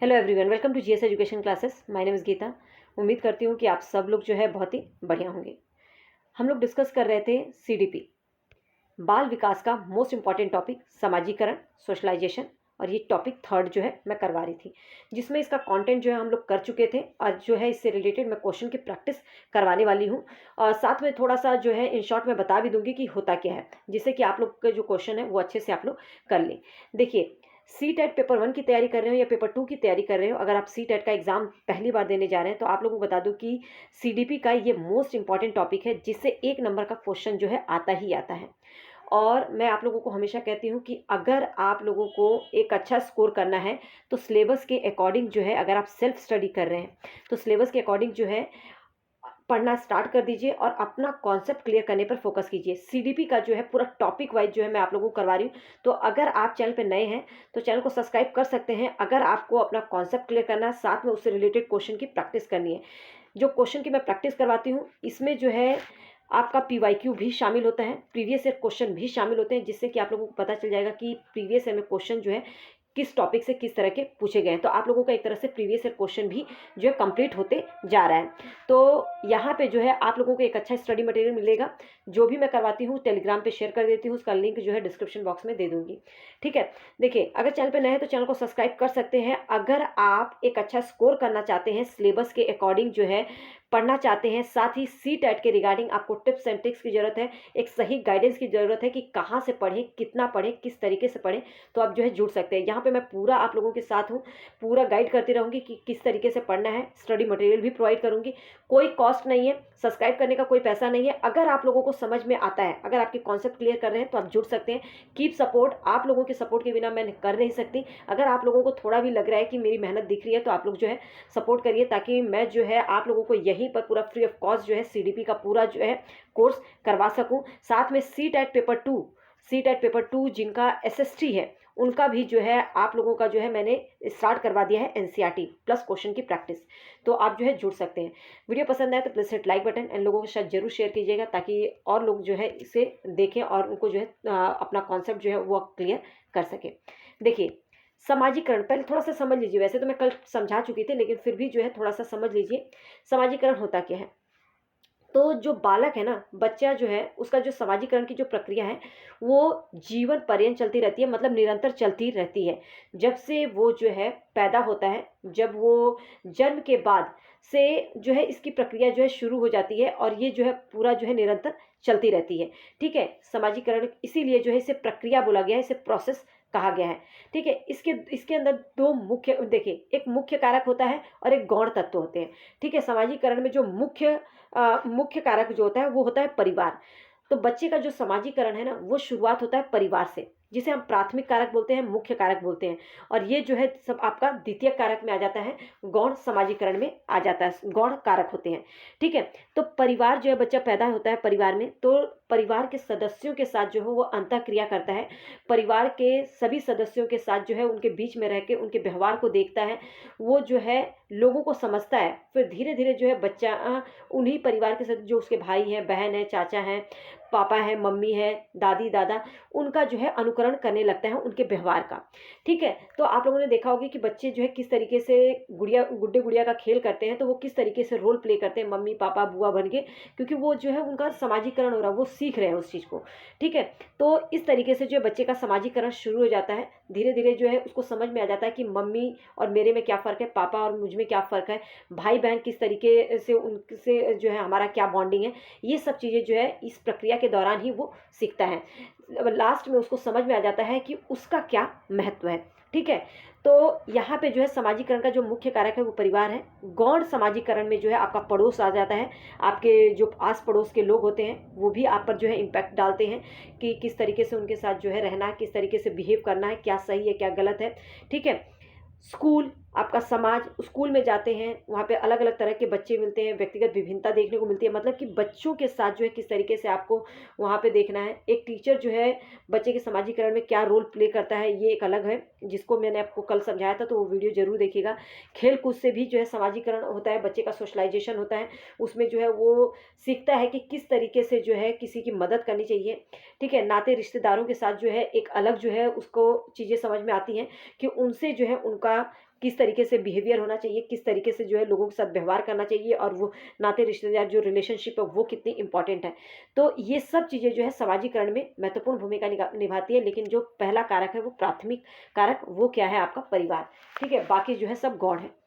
Hello everyone, welcome to GS education classes. My name is Geeta. उम्मीद करती हूँ कि आप सब लोग जो है बहुत ही बढ़िया होंगे। हम लोग डिस्कस कर रहे थे सीडीपी, बाल विकास का मोस्ट इंपॉर्टेंट टॉपिक समाजीकरण, सोशलाइजेशन। और ये टॉपिक थर्ड जो है मैं करवा रही थी, जिसमें इसका कंटेंट जो है हम लोग कर चुके थे। और जो है इससे रिलेटेड मैं क्वेश्चन की प्रैक्टिस करवाने वाली हूँ, और साथ में थोड़ा सा जो है इन शॉर्ट में बता भी दूंगी कि होता क्या है, जिससे कि आप लोग के जो क्वेश्चन है वो अच्छे से आप लोग कर लें। देखिए, सी टेट पेपर 1 की तैयारी कर रहे हो या पेपर 2 की तैयारी कर रहे हो, अगर आप सी टेट का एग्जाम पहली बार देने जा रहे हैं तो आप लोगों को बता दूं कि सीडीपी का ये मोस्ट इंपॉर्टेंट टॉपिक है, जिससे 1 नंबर का क्वेश्चन जो है आता ही आता है। और मैं आप लोगों को हमेशा कहती हूँ कि अगर आप लोगों को एक अच्छा स्कोर करना है तो सिलेबस के अकॉर्डिंग जो है, अगर आप सेल्फ स्टडी कर रहे हैं तो सिलेबस के अकॉर्डिंग जो है पढ़ना स्टार्ट कर दीजिए और अपना कॉन्सेप्ट क्लियर करने पर फोकस कीजिए। सीडीपी का जो है पूरा टॉपिक वाइज जो है मैं आप लोगों को करवा रही हूँ। तो अगर आप चैनल पे नए हैं तो चैनल को सब्सक्राइब कर सकते हैं, अगर आपको अपना कॉन्सेप्ट क्लियर करना है, साथ में उससे रिलेटेड क्वेश्चन की प्रैक्टिस करनी है। जो क्वेश्चन की मैं प्रैक्टिस करवाती हूँ इसमें जो है आपका पीवाईक्यू भी शामिल होता है, प्रीवियस ईयर क्वेश्चन भी शामिल होते हैं, जिससे कि आप लोगों को पता चल जाएगा कि प्रीवियस ईयर में क्वेश्चन जो है किस टॉपिक से किस तरह के पूछे गए हैं। तो आप लोगों का एक तरह से प्रीवियस ईयर क्वेश्चन भी जो है कंप्लीट होते जा रहा है। तो यहाँ पे जो है आप लोगों को एक अच्छा स्टडी मटेरियल मिलेगा। जो भी मैं करवाती हूँ टेलीग्राम पे शेयर कर देती हूँ, उसका लिंक जो है डिस्क्रिप्शन बॉक्स में दे दूंगी। ठीक है, देखिए, अगर चैनल पे नए हैं तो चैनल को सब्सक्राइब कर सकते हैं। अगर आप एक अच्छा स्कोर करना चाहते हैं, सिलेबस के अकॉर्डिंग जो है पढ़ना चाहते हैं, साथ ही सी टेट के रिगार्डिंग आपको टिप्स एंड ट्रिक्स की जरूरत है, एक सही गाइडेंस की जरूरत है कि कहाँ से पढ़ें, कितना पढ़ें, किस तरीके से पढ़ें, तो आप जो है जुड़ सकते हैं। यहाँ पे मैं पूरा आप लोगों के साथ हूँ, पूरा गाइड करती रहूँगी कि किस तरीके से पढ़ना है। स्टडी मटेरियल भी प्रोवाइड करूँगी, कोई कॉस्ट नहीं है, सब्सक्राइब करने का कोई पैसा नहीं है। अगर आप लोगों को समझ में आता है, अगर आपके कॉन्सेप्ट क्लियर कर रहे हैं तो आप जुड़ सकते हैं। कीप सपोर्ट, आप लोगों के सपोर्ट के बिना मैं कर नहीं सकती। अगर आप लोगों को थोड़ा भी लग रहा है कि मेरी मेहनत दिख रही है तो आप लोग जो है सपोर्ट करिए, ताकि मैं जो है आप लोगों को यहीं पर पूरा फ्री ऑफ कॉस्ट जो है सीडीपी का पूरा जो है कोर्स करवा सकूं। साथ में सी टेट पेपर 2 जिनका एसएसटी है उनका भी जो है आप लोगों का जो है मैंने स्टार्ट करवा दिया है, एनसीईआरटी प्लस क्वेश्चन की प्रैक्टिस। तो आप जो है जुड़ सकते हैं। वीडियो पसंद आए तो please hit like button and लोगों के साथ जरूर शेयर कीजिएगा, ताकि और लोग जो है इसे देखें और उनको जो है अपना कॉन्सेप्ट जो है वो क्लियर कर सके। देखिए, समाजीकरण पहले थोड़ा सा समझ लीजिए। वैसे तो मैं कल समझा चुकी थी, लेकिन फिर भी जो है थोड़ा सा समझ लीजिए समाजीकरण होता क्या है। तो जो बालक है ना, बच्चा जो है, उसका जो समाजीकरण की जो प्रक्रिया है वो जीवन पर्यंत चलती रहती है, मतलब निरंतर चलती रहती है। जब से वो जो है पैदा होता है, जब वो जन्म के बाद से जो है इसकी प्रक्रिया जो है शुरू हो जाती है, और ये जो है पूरा जो है निरंतर चलती रहती है। ठीक है, समाजीकरण इसीलिए जो है इसे प्रक्रिया बोला गया है, इसे प्रोसेस कहा गया है। ठीक है, इसके इसके अंदर दो मुख्य, देखिए, एक मुख्य कारक होता है और एक गौण तत्व होते हैं। ठीक है, समाजीकरण में जो मुख्य कारक जो होता है वो होता है परिवार। तो बच्चे का जो समाजीकरण है ना, वो शुरुआत होता है परिवार से, जिसे हम प्राथमिक कारक बोलते हैं, मुख्य कारक बोलते हैं। और ये जो है सब आपका द्वितीय कारक में आ जाता है, गौण समाजीकरण में आ जाता है, गौण कारक होते हैं। ठीक है, तो परिवार जो है, बच्चा पैदा होता है परिवार में, तो परिवार के सदस्यों के साथ जो है वो अंतःक्रिया करता है। परिवार के सभी सदस्यों के साथ जो है उनके बीच में रह के उनके व्यवहार को देखता है, वो जो है लोगों को समझता है। फिर धीरे धीरे जो है बच्चा उन्हीं परिवार के साथ, जो उसके भाई हैं, बहन है, चाचा हैं, पापा है, मम्मी है, दादी दादा, उनका जो है अनुकरण करने लगता है, उनके व्यवहार का। ठीक है, तो आप लोगों ने देखा होगा कि बच्चे जो है किस तरीके से गुड्डे गुड़िया का खेल करते हैं, तो वो किस तरीके से रोल प्ले करते हैं मम्मी पापा बुआ बन के, क्योंकि वो जो है उनका समाजीकरण हो रहा है, वो सीख रहे हैं उस चीज़ को। ठीक है, तो इस तरीके से जो है बच्चे का समाजीकरण शुरू हो जाता है। धीरे धीरे जो है उसको समझ में आ जाता है कि मम्मी और मेरे में क्या फ़र्क है, पापा और मुझ में क्या फ़र्क है, भाई बहन किस तरीके से उनसे जो है हमारा क्या बॉन्डिंग है। ये सब चीज़ें जो है इस प्रक्रिया के दौरान ही वो सीखता है। लास्ट में उसको समझ में आ जाता है कि उसका क्या महत्व है। ठीक है, तो यहाँ पे जो है समाजीकरण का जो मुख्य कारक है वो परिवार है। गौण समाजीकरण में जो है आपका पड़ोस आ जाता है, आपके जो आस पड़ोस के लोग होते हैं वो भी आप पर जो है इम्पैक्ट डालते हैं कि किस तरीके से उनके साथ जो है रहना है, किस तरीके से बिहेव करना है, क्या सही है क्या गलत है। ठीक है, स्कूल, आपका समाज, स्कूल में जाते हैं वहाँ पे अलग अलग तरह के बच्चे मिलते हैं, व्यक्तिगत विभिन्नता देखने को मिलती है, मतलब कि बच्चों के साथ जो है किस तरीके से आपको वहाँ पे देखना है। एक टीचर जो है बच्चे के समाजीकरण में क्या रोल प्ले करता है, ये एक अलग है, जिसको मैंने आपको कल समझाया था, तो वो वीडियो जरूर देखिएगा। खेल कूद से भी जो है समाजीकरण होता है, बच्चे का सोशलाइजेशन होता है, उसमें जो है वो सीखता है कि किस तरीके से जो है किसी की मदद करनी चाहिए। ठीक है, नाते रिश्तेदारों के साथ जो है एक अलग जो है उसको चीज़ें समझ में आती हैं कि उनसे जो है उनका किस तरीके से बिहेवियर होना चाहिए, किस तरीके से जो है लोगों के साथ व्यवहार करना चाहिए, और वो नाते रिश्तेदार जो रिलेशनशिप है वो कितनी इंपॉर्टेंट है। तो ये सब चीज़ें जो है समाजीकरण में महत्वपूर्ण भूमिका निभाती है। लेकिन जो पहला कारक है वो प्राथमिक कारक, वो क्या है? आपका परिवार। ठीक है, बाकी जो है सब गौण है।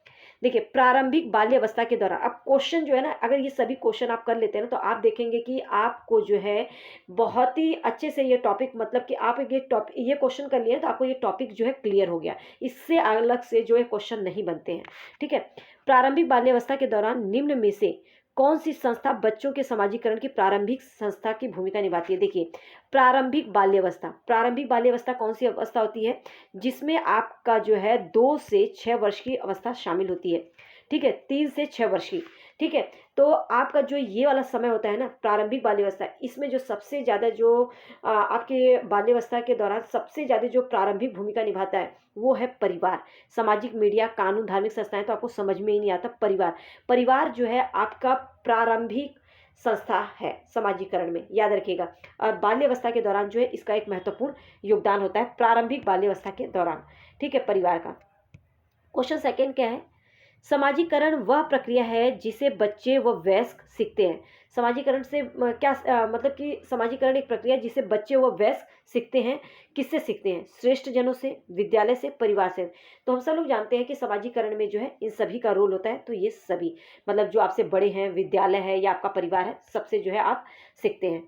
देखिए, प्रारंभिक बाल्यावस्था के दौरान, अब क्वेश्चन जो है ना, अगर ये सभी क्वेश्चन आप कर लेते हैं ना, तो आप देखेंगे कि आपको जो है बहुत ही अच्छे से ये टॉपिक, मतलब कि आप ये क्वेश्चन कर लिए तो आपको ये टॉपिक जो है क्लियर हो गया। इससे अलग से जो है क्वेश्चन नहीं बनते हैं। ठीक है, प्रारंभिक बाल्यावस्था के दौरान निम्न में से कौन सी संस्था बच्चों के समाजीकरण की प्रारंभिक संस्था की भूमिका निभाती है? देखिए, प्रारंभिक बाल्यावस्था कौन सी अवस्था होती है? जिसमें आपका जो है 2 से 6 वर्ष की अवस्था शामिल होती है। ठीक है, 3 से 6 वर्ष की। ठीक है, तो आपका जो ये वाला समय होता है ना, प्रारंभिक बाल्यावस्था, इसमें जो सबसे ज़्यादा जो आपके बाल्यावस्था के दौरान सबसे ज़्यादा जो प्रारंभिक भूमिका निभाता है वो है परिवार। सामाजिक मीडिया, कानून, धार्मिक संस्थाएं तो आपको समझ में ही नहीं आता। परिवार जो है आपका प्रारंभिक संस्था है समाजीकरण में, याद रखिएगा। और बाल्यावस्था के दौरान जो है इसका एक महत्वपूर्ण योगदान होता है, प्रारंभिक बाल्यावस्था के दौरान। ठीक है, परिवार का। क्वेश्चन सेकंड क्या है? समाजीकरण वह प्रक्रिया है जिसे बच्चे व वयस्क सीखते हैं। समाजीकरण से मतलब कि समाजीकरण एक प्रक्रिया है जिसे बच्चे व वयस्क सीखते हैं। किससे सीखते हैं? श्रेष्ठ जनों से, विद्यालय से, परिवार से। तो हम सब लोग जानते हैं कि समाजीकरण में जो है इन सभी का रोल होता है। तो ये सभी, मतलब जो आपसे बड़े हैं, विद्यालय है या आपका परिवार है, सबसे जो है आप सीखते हैं।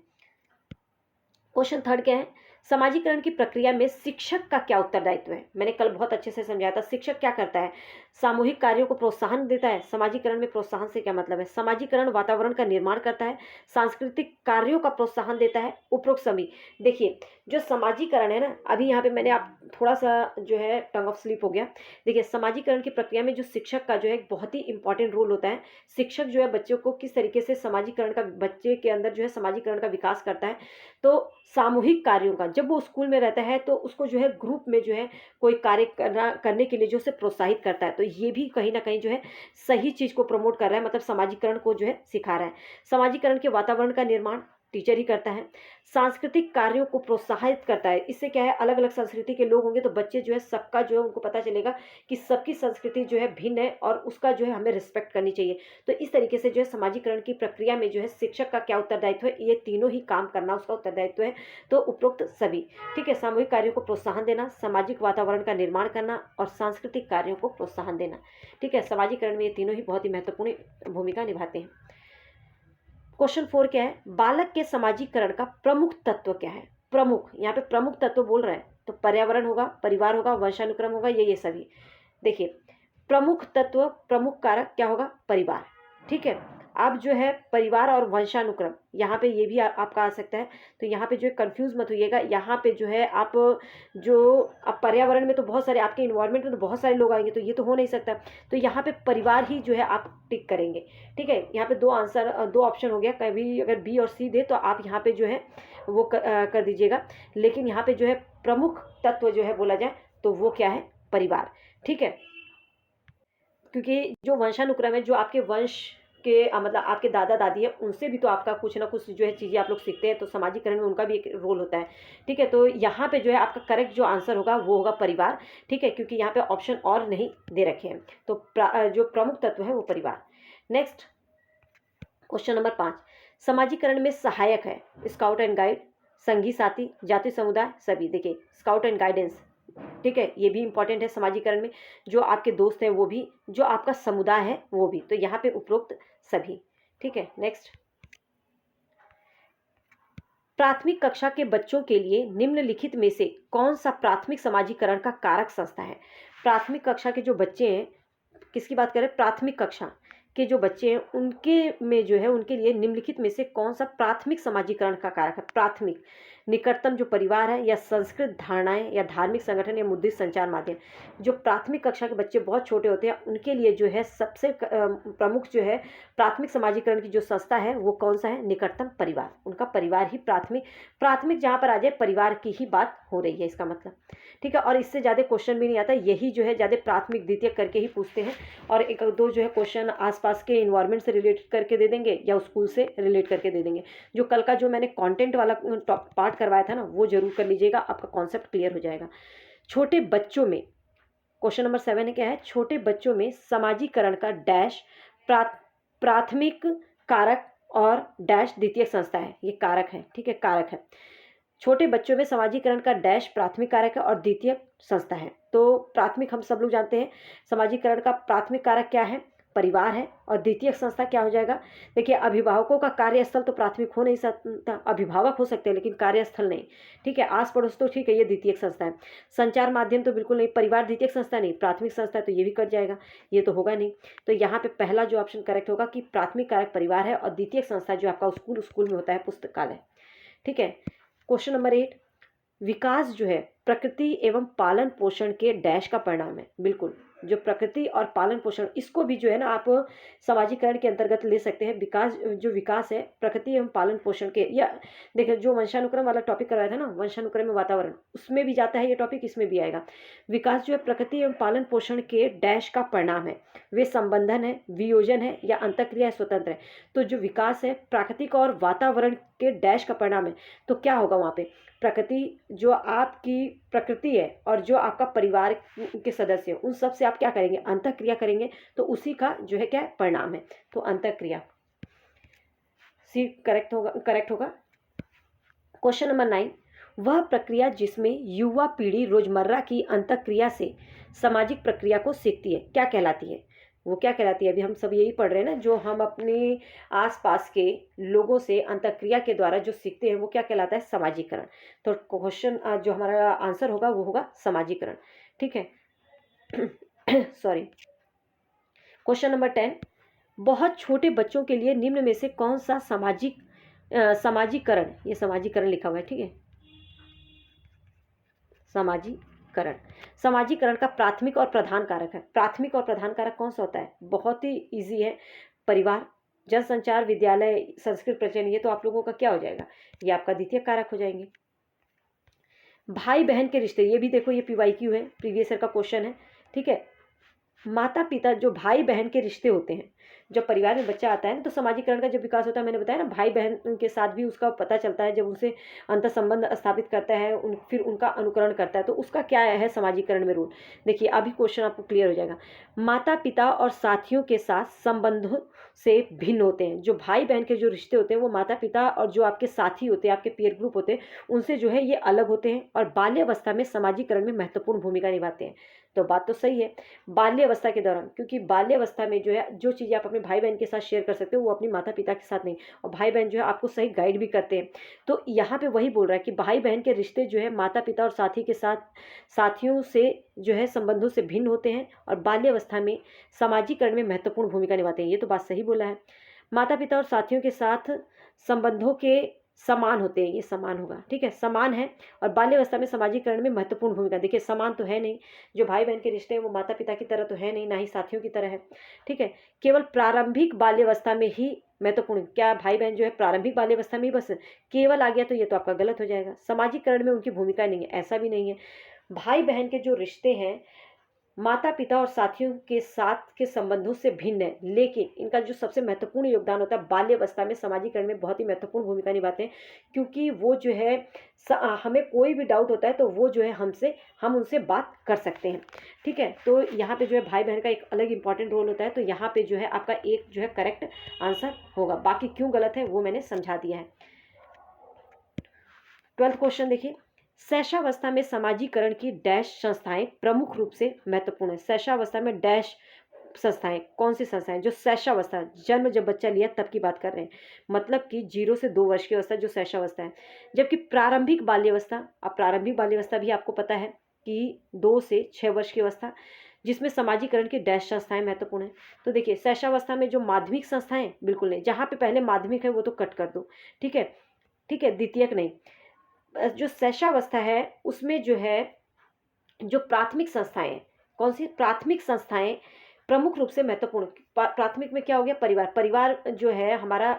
क्वेश्चन थर्ड क्या है? समाजीकरण की प्रक्रिया में शिक्षक का क्या उत्तरदायित्व है? मैंने कल बहुत अच्छे से समझाया था। शिक्षक क्या करता है? सामूहिक कार्यों को प्रोत्साहन देता है। समाजीकरण में प्रोत्साहन से क्या मतलब है? समाजीकरण वातावरण का निर्माण करता है, सांस्कृतिक कार्यों का प्रोत्साहन देता है। उपरोक्त सभी, देखिए जो समाजीकरण है ना, अभी यहाँ पे मैंने आप थोड़ा सा जो है टंग ऑफ स्लिप हो गया। देखिए, समाजीकरण की प्रक्रिया में जो शिक्षक का जो है एक बहुत ही इंपॉर्टेंट रोल होता है। शिक्षक जो है बच्चों को किस तरीके से समाजीकरण का, बच्चे के अंदर जो है समाजीकरण का विकास करता है। तो सामूहिक कार्यों का, जब वो स्कूल में रहता है तो उसको जो है ग्रुप में जो है कोई कार्य करने के लिए जो उसे प्रोत्साहित करता है। तो ये भी कहीं ना कहीं जो है सही चीज़ को प्रमोट कर रहा है, मतलब समाजीकरण को जो है सिखा रहा है। समाजीकरण के वातावरण का निर्माण टीचर ही करता है। सांस्कृतिक कार्यों को प्रोत्साहित करता है। इससे क्या है, अलग अलग संस्कृति के लोग होंगे तो बच्चे जो है सबका जो है उनको पता चलेगा कि सबकी संस्कृति जो है भिन्न है और उसका जो है हमें रिस्पेक्ट करनी चाहिए। तो इस तरीके से जो है समाजीकरण की प्रक्रिया में जो है शिक्षक का क्या उत्तरदायित्व है? ये तीनों ही काम करना उसका उत्तरदायित्व है। तो उपरोक्त सभी। ठीक है, सामूहिक कार्यों को प्रोत्साहन देना, सामाजिक वातावरण का निर्माण करना और सांस्कृतिक कार्यों को प्रोत्साहन देना। ठीक है, समाजीकरण में ये तीनों ही बहुत ही महत्वपूर्ण भूमिका निभाते हैं। क्वेश्चन 4 क्या है? बालक के समाजीकरण का प्रमुख तत्व क्या है? प्रमुख, यहाँ पे प्रमुख तत्व बोल रहे हैं तो पर्यावरण होगा, परिवार होगा, वंशानुक्रम होगा, ये सभी। देखिए, प्रमुख तत्व, प्रमुख कारक क्या होगा? परिवार। ठीक है, अब जो है परिवार और वंशानुक्रम, यहाँ पे ये भी आपका आ सकता है। तो यहाँ पे जो है कंफ्यूज मत होइएगा। यहाँ पे जो है आप जो अब पर्यावरण में तो बहुत सारे, आपके इन्वायरमेंट में तो बहुत सारे लोग आएंगे, तो ये तो हो नहीं सकता। तो यहाँ पे परिवार ही जो है आप टिक करेंगे। ठीक है, यहाँ पे दो ऑप्शन हो गया। कभी अगर बी और सी दे तो आप यहाँ पे जो है वो कर दीजिएगा। लेकिन यहाँ पे जो है प्रमुख तत्व जो है बोला जाए तो वो क्या है? परिवार। ठीक है, क्योंकि जो वंशानुक्रम है, जो आपके वंश के मतलब आपके दादा दादी है, उनसे भी तो आपका कुछ ना कुछ जो है चीज़ें आप लोग सीखते हैं। तो समाजीकरण में उनका भी एक रोल होता है। ठीक है, तो यहाँ पे जो है आपका करेक्ट जो आंसर होगा वो होगा परिवार। ठीक है, क्योंकि यहाँ पे ऑप्शन और नहीं दे रखे हैं। तो जो प्रमुख तत्व है वो परिवार। नेक्स्ट क्वेश्चन नंबर 5, समाजीकरण में सहायक है स्काउट एंड गाइड, संगी साथी, जाति समुदाय, सभी। देखिए, स्काउट एंड गाइडेंस, ठीक है, ये भी इंपॉर्टेंट है समाजीकरण में। जो आपके दोस्त हैं वो भी, जो आपका समुदाय है वो भी। तो यहाँ पे उपरोक्त सभी। ठीक है, नेक्स्ट, प्राथमिक कक्षा के बच्चों के लिए निम्नलिखित में से कौन सा प्राथमिक समाजीकरण का कारक संस्था है? प्राथमिक कक्षा के जो बच्चे हैं, किसकी बात करें? प्राथमिक कक्षा के जो बच्चे हैं उनके में जो है, उनके लिए निम्नलिखित में से कौन सा प्राथमिक समाजीकरण का कारक है? प्राथमिक, निकटतम जो परिवार है, या संस्कृत धारणाएं, या धार्मिक संगठन, या मुद्रित संचार माध्यम। जो प्राथमिक कक्षा के बच्चे बहुत छोटे होते हैं उनके लिए जो है सबसे प्रमुख जो है प्राथमिक समाजीकरण की जो संस्था है वो कौन सा है? निकटतम परिवार। उनका परिवार ही प्राथमिक जहाँ पर आ जाए परिवार की ही बात हो रही है, इसका मतलब। ठीक है, और इससे ज़्यादा क्वेश्चन भी नहीं आता। यही जो है ज़्यादा प्राथमिक द्वितीय करके ही पूछते हैं, और एक दो जो है क्वेश्चन आसपास के इन्वायरमेंट से रिलेटेड करके दे देंगे या स्कूल से रिलेट करके दे देंगे। जो कल का जो मैंने कंटेंट वाला पार्ट करवाया था ना, वो जरूर कर लीजिएगा, आपका कॉन्सेप्ट क्लियर हो जाएगा। छोटे बच्चों में क्वेश्चन नंबर 7 है, क्या है, छोटे बच्चों में सामाजिकरण का डैश प्राथमिक कारक और डैश द्वितीयक संस्था है। ये कारक है, ठीक है, कारक है। छोटे बच्चों में सामाजिकरण का डैश प्राथमिक कारक है और द्वितीयक संस्था है। तो प्राथमिक हम सब लोग जानते हैं, सामाजिकरण का प्राथमिक कारक क्या है, परिवार है, और द्वितीयक संस्था क्या हो जाएगा। देखिए, अभिभावकों का कार्यस्थल तो प्राथमिक हो नहीं सकता, अभिभावक हो सकते हैं लेकिन कार्यस्थल नहीं, ठीक है। आस पड़ोस तो ठीक है, ये द्वितीयक संस्था है। संचार माध्यम तो बिल्कुल नहीं, परिवार द्वितीयक संस्था नहीं, प्राथमिक संस्था है, तो ये भी कट जाएगा, ये तो होगा नहीं। तो यहाँ पे पहला जो ऑप्शन करेक्ट होगा कि प्राथमिक कारक परिवार है और द्वितीयक संस्था जो आपका स्कूल में होता है पुस्तकालय, ठीक है। क्वेश्चन नंबर 8, विकास जो है प्रकृति एवं पालन पोषण के डैश का परिणाम है। बिल्कुल, जो प्रकृति और पालन पोषण, इसको भी जो है ना आप सामाजिकरण के अंतर्गत ले सकते हैं। जो विकास है प्रकृति एवं पालन पोषण के, या देखिए जो वंशानुक्रम वाला टॉपिक करवाया था ना, वंशानुक्रम में वातावरण, उसमें भी जाता है ये टॉपिक, इसमें भी आएगा। विकास जो है प्रकृति एवं पालन पोषण के डैश का परिणाम है। वे संबंधन है, वियोजन है, या अंतःक्रिया स्वतंत्र है। तो जो विकास है प्राकृतिक और वातावरण के डैश का परिणाम है, तो क्या होगा वहाँ पे, प्रकृति, जो आपकी प्रकृति है और जो आपका परिवार के सदस्य हैं, उन सब से आप क्या करेंगे, अंतःक्रिया करेंगे, तो उसी का जो है क्या परिणाम है, तो अंतःक्रिया। सी करेक्ट होगा। क्वेश्चन नंबर 9, वह प्रक्रिया जिसमें युवा पीढ़ी रोजमर्रा की अंतःक्रिया से सामाजिक प्रक्रिया को सीखती है, क्या कहलाती है, वो क्या कहलाती है। अभी हम सब यही पढ़ रहे हैं ना, जो हम अपने आसपास के लोगों से अंतःक्रिया के द्वारा जो सीखते हैं वो क्या कहलाता है, समाजीकरण। तो क्वेश्चन जो हमारा आंसर होगा वो होगा समाजीकरण, ठीक है। सॉरी। क्वेश्चन नंबर 10, बहुत छोटे बच्चों के लिए निम्न में से कौन सा समाजीकरण, ये समाजीकरण लिखा हुआ है, ठीक है, समाजीकरण का प्राथमिक और प्रधान कारक है। प्राथमिक और प्रधान कारक कौन सा होता है, बहुत ही इजी है, परिवार, जनसंचार, विद्यालय, संस्कृत प्रचलन, ये तो आप लोगों का क्या हो जाएगा, ये आपका द्वितीय कारक हो जाएंगे। भाई बहन के रिश्ते, ये भी देखो, ये PYQ है, प्रीवियस ईयर का क्वेश्चन है, ठीक है। माता पिता, जो भाई बहन के रिश्ते होते हैं, जब परिवार में बच्चा आता है ना, तो समाजीकरण का जब विकास होता है, मैंने बताया ना, भाई बहन के साथ भी उसका पता चलता है, जब उनसे अंतर संबंध स्थापित करता है, फिर उनका अनुकरण करता है, तो उसका क्या है समाजीकरण में रोल। देखिए अभी क्वेश्चन आपको क्लियर हो जाएगा। माता पिता और साथियों के साथ संबंधों से भिन्न होते हैं। जो भाई बहन के जो रिश्ते होते हैं वो माता पिता और जो आपके साथी होते हैं, आपके पीयर ग्रुप होते हैं, उनसे जो है ये अलग होते हैं और बाल्यावस्था में समाजीकरण में महत्वपूर्ण भूमिका निभाते हैं। तो बात तो सही है, बाल्यावस्था के दौरान, क्योंकि बाल्यावस्था में जो है जो चीज़ें आप अपने भाई बहन के साथ शेयर कर सकते हो वो अपनी माता पिता के साथ नहीं, और भाई बहन जो है आपको सही गाइड भी करते हैं। तो यहाँ पे वही बोल रहा है कि भाई बहन के रिश्ते जो है माता पिता और साथियों से जो है संबंधों से भिन्न होते हैं और बाल्यावस्था में समाजीकरण में महत्वपूर्ण भूमिका निभाते हैं। ये तो बात सही बोला है। माता पिता और साथियों के साथ संबंधों के समान होते हैं, ये समान होगा, ठीक है, समान है। और बाल्यावस्था में समाजीकरण में महत्वपूर्ण भूमिका, देखिए समान तो है नहीं, जो भाई बहन के रिश्ते हैं वो माता पिता की तरह तो है नहीं, ना ही साथियों की तरह है, ठीक है। केवल प्रारंभिक बाल्यावस्था में ही महत्वपूर्ण, क्या भाई बहन जो है प्रारंभिक बाल्यावस्था में ही बस केवल आ गया, तो ये तो आपका गलत हो जाएगा। समाजीकरण में उनकी भूमिका नहीं है, ऐसा भी नहीं है। भाई बहन के जो रिश्ते हैं माता पिता और साथियों के साथ के संबंधों से भिन्न है, लेकिन इनका जो सबसे महत्वपूर्ण योगदान होता है बाल्यावस्था में समाजीकरण में बहुत ही महत्वपूर्ण भूमिका निभाते हैं, क्योंकि वो जो है हमें कोई भी डाउट होता है तो वो जो है हम उनसे बात कर सकते हैं, ठीक है। तो यहाँ पे जो है भाई बहन का एक अलग इंपॉर्टेंट रोल होता है, तो यहाँ पे जो है आपका एक जो है करेक्ट आंसर होगा, बाकी क्यों गलत है वो मैंने समझा दिया है। 12th क्वेश्चन देखिए, शैशवावस्था में समाजीकरण की डैश संस्थाएं प्रमुख रूप से महत्वपूर्ण है। शैशवावस्था में डैश संस्थाएं, कौन सी संस्थाएं, जो शैशवावस्था, जन्म जब बच्चा लिया तब की बात कर रहे हैं, मतलब कि 0 से 2 वर्ष की अवस्था जो शैशवावस्था है। जबकि प्रारंभिक बाल्यावस्था, अब प्रारंभिक बाल्यावस्था भी आपको पता है कि 2 से 6 वर्ष की अवस्था, जिसमें समाजीकरण की डैश संस्थाएं महत्वपूर्ण है। तो देखिए शैशवावस्था में जो माध्यमिक संस्थाएं बिल्कुल नहीं, जहाँ पे पहले माध्यमिक है वो तो कट कर दो, ठीक है, ठीक है, द्वितीयक नहीं। जो शैशवावस्था है उसमें जो है जो प्राथमिक संस्थाएं, कौन सी प्राथमिक संस्थाएं प्रमुख रूप से महत्वपूर्ण। प्राथमिक में क्या हो गया, परिवार जो है हमारा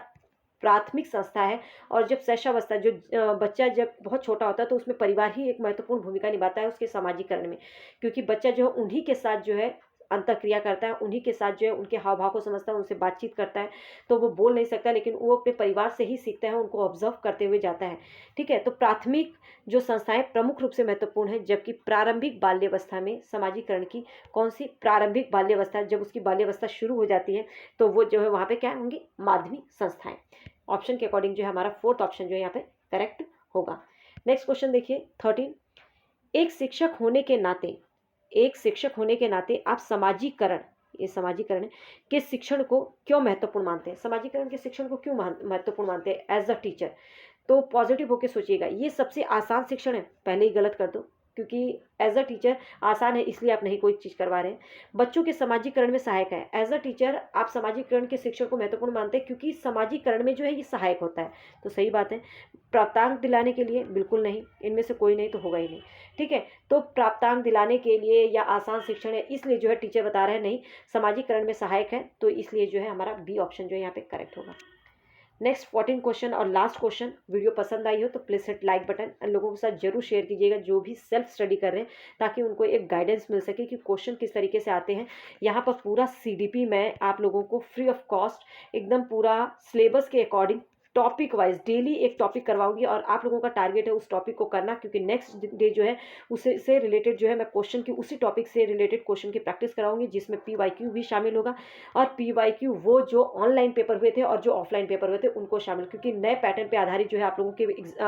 प्राथमिक संस्था है। और जब शैशवावस्था, जो बच्चा जब बहुत छोटा होता है तो उसमें परिवार ही एक महत्वपूर्ण भूमिका निभाता है उसके समाजीकरण में, क्योंकि बच्चा जो है उन्हीं के साथ जो है अंतःक्रिया करता है, उन्हीं के साथ जो है उनके हाव भाव को समझता है, उनसे बातचीत करता है। तो वो बोल नहीं सकता, लेकिन वो अपने परिवार से ही सीखता है, उनको ऑब्जर्व करते हुए जाता है। ठीक है, तो प्राथमिक जो संस्थाएं प्रमुख रूप से महत्वपूर्ण है, जबकि प्रारंभिक बाल्यावस्था में समाजीकरण की कौन सी प्रारंभिक बाल्यावस्था, जब उसकी बाल्यावस्था शुरू हो जाती है तो वो जो है वहाँ पे क्या होंगी, माध्यमिक संस्थाएं। ऑप्शन के अकॉर्डिंग जो है हमारा फोर्थ ऑप्शन जो है यहाँ पे करेक्ट होगा। नेक्स्ट क्वेश्चन देखिए 13। एक शिक्षक होने के नाते, एक शिक्षक होने के नाते आप समाजीकरण, ये समाजीकरण है, के शिक्षण को क्यों महत्वपूर्ण मानते हैं? समाजीकरण के शिक्षण को क्यों महत्वपूर्ण मानते हैं एज अ टीचर? तो पॉजिटिव होकर सोचिएगा, ये सबसे आसान शिक्षण है, पहले ही गलत कर दो, क्योंकि एज अ टीचर आसान है इसलिए आप नहीं कोई चीज़ करवा रहे हैं। बच्चों के समाजीकरण में सहायक है, एज अ टीचर आप समाजीकरण के शिक्षण को महत्वपूर्ण मानते हैं क्योंकि समाजीकरण में जो है ये सहायक होता है, तो सही बात है। प्राप्तांक दिलाने के लिए बिल्कुल नहीं, इनमें से कोई नहीं तो होगा ही नहीं। ठीक है, तो प्राप्तांक दिलाने के लिए या आसान शिक्षण है इसलिए जो है टीचर बता रहे हैं नहीं, समाजीकरण में सहायक है, तो इसलिए जो है हमारा बी ऑप्शन जो है यहाँ पे करेक्ट होगा। नेक्स्ट 14 क्वेश्चन और लास्ट क्वेश्चन। वीडियो पसंद आई हो तो please hit like button and लोगों के साथ जरूर शेयर कीजिएगा जो भी सेल्फ स्टडी कर रहे हैं, ताकि उनको एक गाइडेंस मिल सके कि क्वेश्चन किस तरीके से आते हैं। यहाँ पर पूरा सीडीपी मैं आप लोगों को फ्री ऑफ कॉस्ट एकदम पूरा सिलेबस के अकॉर्डिंग टॉपिक वाइज डेली एक टॉपिक करवाऊंगी, और आप लोगों का टारगेट है उस टॉपिक को करना, क्योंकि नेक्स्ट डे जो है उससे से रिलेटेड जो है मैं क्वेश्चन की उसी टॉपिक से रिलेटेड क्वेश्चन की प्रैक्टिस कराऊंगी, जिसमें पीवाईक्यू भी शामिल होगा। और पीवाईक्यू वो जो ऑनलाइन पेपर हुए थे और जो ऑफलाइन पेपर हुए थे उनको शामिल, क्योंकि नए पैटर्न पे आधारित जो है आप लोगों के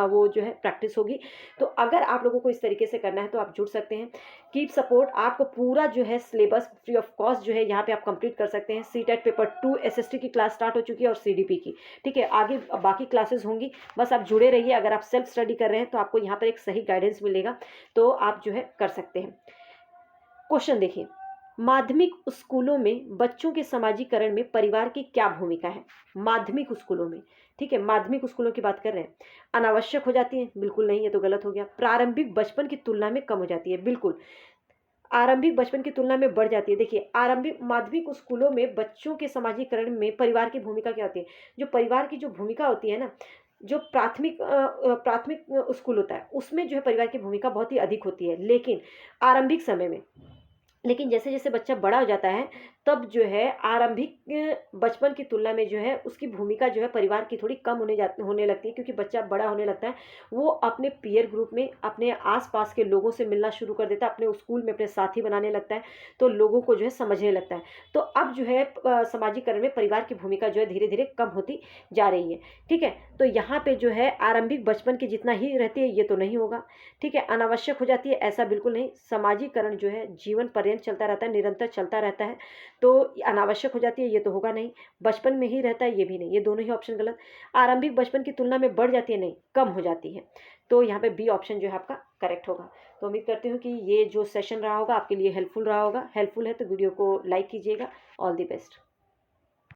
वो जो है प्रैक्टिस होगी। तो अगर आप लोगों को इस तरीके से करना है तो आप जुड़ सकते हैं। कीप सपोर्ट, आपको पूरा जो है सिलेबस फ्री ऑफ कॉस्ट जो है यहाँ पे आप कंप्लीट कर सकते हैं। सीटेट पेपर 2 एसएसटी की क्लास स्टार्ट हो चुकी है और सीडीपी की। ठीक है, आगे बाकी क्लासेस होंगी, बस आप जुड़े रहिए। अगर आप सेल्फ स्टडी कर रहे हैं तो आपको यहाँ पर एक सही गाइडेंस मिलेगा, तो आप जो है कर सकते हैं। क्वेश्चन देखिए, माध्यमिक स्कूलों में बच्चों के समाजीकरण में परिवार की क्या भूमिका है? माध्यमिक स्कूलों में, ठीक है, माध्यमिक स्कूलों की बात कर रहे हैं। अनावश्यक हो जाती है? बिल्कुल नहीं, ये तो गलत हो गया। प्रारंभिक बचपन की तुलना में कम हो जाती है? बिल्कुल। आरंभिक बचपन की तुलना में बढ़ जाती है। देखिए, आरंभिक माध्यमिक स्कूलों में बच्चों के समाजीकरण में परिवार की भूमिका क्या होती है? जो परिवार की जो भूमिका होती है ना, जो प्राथमिक स्कूल होता है उसमें जो है परिवार की भूमिका बहुत ही अधिक होती है, लेकिन आरंभिक समय में, लेकिन जैसे जैसे बच्चा बड़ा हो जाता है तब जो है आरंभिक बचपन की तुलना में जो है उसकी भूमिका जो है परिवार की थोड़ी कम होने लगती है, क्योंकि बच्चा बड़ा होने लगता है, वो अपने पीयर ग्रुप में अपने आसपास के लोगों से मिलना शुरू कर देता है, अपने स्कूल में अपने साथी बनाने लगता है, तो लोगों को जो है समझने लगता है। तो अब जो है समाजीकरण में परिवार की भूमिका जो है धीरे धीरे कम होती जा रही है। ठीक है, तो यहाँ पे जो है आरंभिक बचपन की जितना ही रहती है ये तो नहीं होगा। ठीक है, अनावश्यक हो जाती है ऐसा बिल्कुल नहीं। समाजीकरण जो है जीवन पर्यंत चलता रहता है, निरंतर चलता रहता है, तो अनावश्यक हो जाती है ये तो होगा नहीं। बचपन में ही रहता है ये भी नहीं, ये दोनों ही ऑप्शन गलत। आरंभिक बचपन की तुलना में बढ़ जाती है? नहीं, कम हो जाती है। तो यहाँ पे बी ऑप्शन जो है आपका करेक्ट होगा। तो उम्मीद करती हूँ कि ये जो सेशन रहा होगा आपके लिए हेल्पफुल रहा होगा। हेल्पफुल है तो वीडियो को लाइक कीजिएगा। All the best.